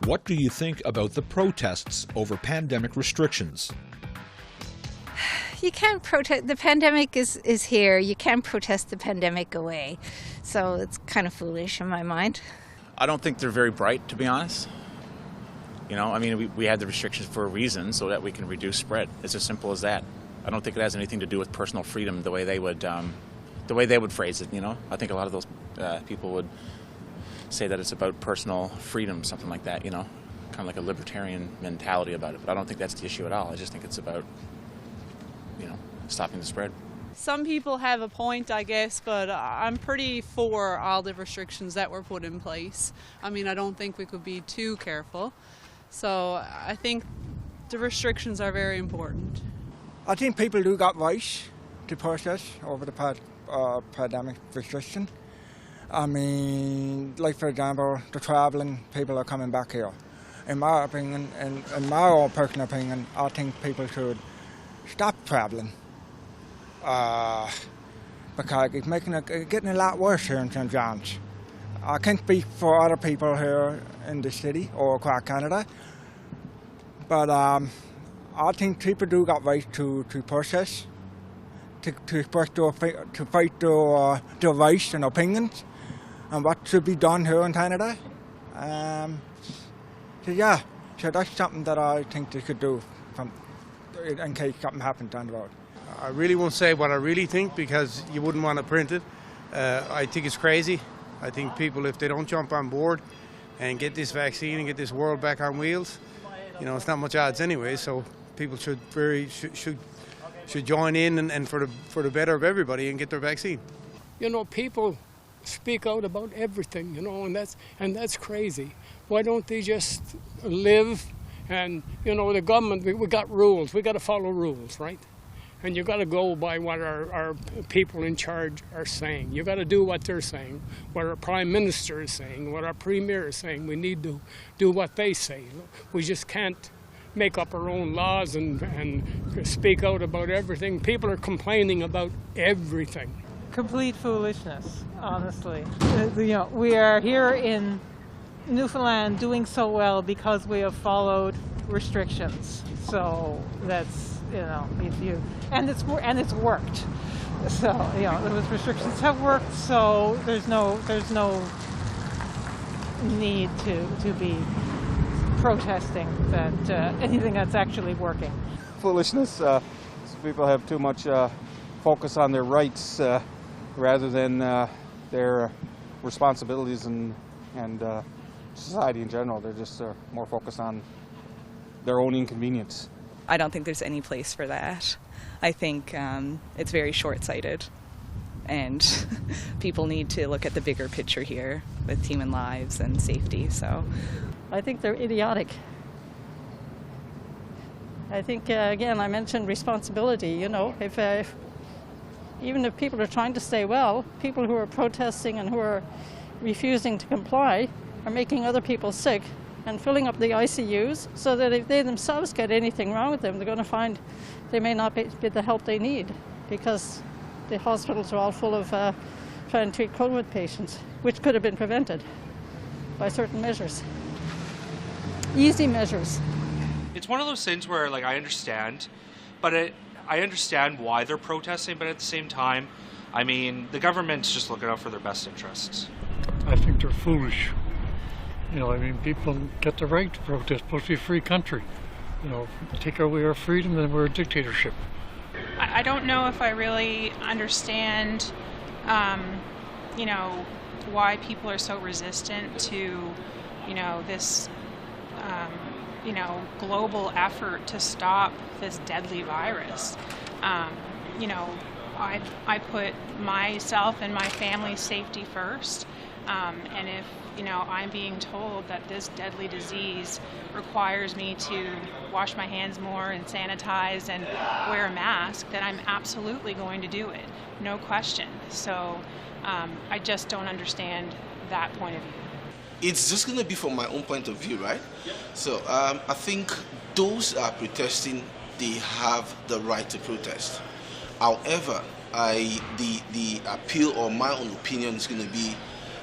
What do you think about the protests over pandemic restrictions? You can't protest. The pandemic is here. You can't protest the pandemic away. So it's kind of foolish in my mind. I don't think they're very bright, to be honest. You know, I mean, we had the restrictions for a reason so that we can reduce spread. It's as simple as that. I don't think it has anything to do with personal freedom the way they would phrase it, you know. I think a lot of those people would say that it's about personal freedom, something like that, you know, kind of like a libertarian mentality about it. But I don't think that's the issue at all. I just think it's about, you know, stopping the spread. Some people have a point, I guess, but I'm pretty for all the restrictions that were put in place. I mean, I don't think we could be too careful. So I think the restrictions are very important. I think people do got right to protest over the pandemic restriction. I mean, like for example, the travelling people are coming back here. In my opinion, and in my own personal opinion, I think people should stop travelling. Because it's getting a lot worse here in St. John's. I can't speak for other people here in the city or across Canada, but I think people do got right to protest, to fight their rights and opinions and what should be done here in Canada. So that's something that I think they could do in case something happens down the road. I really won't say what I really think because you wouldn't want to print it. I think it's crazy. I think people, if they don't jump on board and get this vaccine and get this world back on wheels, you know, it's not much odds anyway. So people should join in and for the better of everybody and get their vaccine. You know, people speak out about everything, you know, and that's crazy. Why don't they just live? And you know, the government, we got rules. We got to follow rules, right? And you got to go by what our people in charge are saying. You got to do what they're saying, what our prime minister is saying, what our premier is saying. We need to do what they say. We just can't make up our own laws and speak out about everything. People are complaining about everything. Complete foolishness, honestly. You know, we are here in Newfoundland doing so well because we have followed restrictions. So that's, you know, and it's worked. So, you know, those restrictions have worked, so there's no need to be protesting that anything that's actually working. Foolishness. People have too much focus on their rights rather than their responsibilities and society in general. They're just more focused on their own inconvenience. I don't think there's any place for that. I think it's very short-sighted, and people need to look at the bigger picture here with human lives and safety. So, I think they're idiotic. I think again, I mentioned responsibility. You know, if even if people are trying to stay well, people who are protesting and who are refusing to comply are making other people sick and filling up the ICUs, so that if they themselves get anything wrong with them, they're going to find they may not get the help they need because the hospitals are all full of trying to treat COVID patients, which could have been prevented by certain measures. Easy measures. It's one of those things where, like, I understand, but I understand why they're protesting, but at the same time, I mean, the government's just looking out for their best interests. I think they're foolish. You know, I mean, people get the right to protest. It's supposed to be a free country. You know, take away our freedom, then we're a dictatorship. I don't know if I really understand, you know, why people are so resistant to, you know, this, you know, global effort to stop this deadly virus. You know, I put myself and my family's safety first, and if, you know, I'm being told that this deadly disease requires me to wash my hands more and sanitize and wear a mask, then I'm absolutely going to do it, no question. So I just don't understand that point of view. It's just going to be from my own point of view, right? So I think those who are protesting, they have the right to protest. However, the appeal or my own opinion is going to be,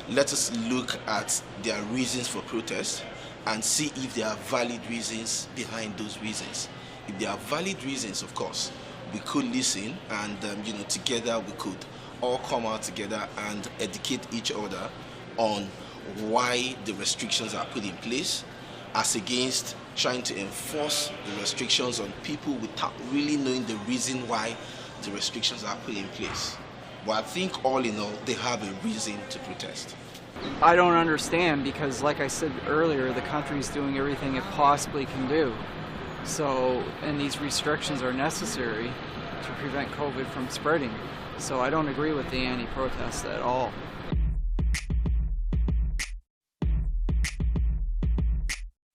let us look at their reasons for protest and see if there are valid reasons behind those reasons. If there are valid reasons, of course, we could listen, and together we could all come out together and educate each other on why the restrictions are put in place, as against trying to enforce the restrictions on people without really knowing the reason why the restrictions are put in place. But I think all in all, they have a reason to protest. I don't understand, because like I said earlier, the country's doing everything it possibly can do. So, and these restrictions are necessary to prevent COVID from spreading. So I don't agree with the anti-protest at all.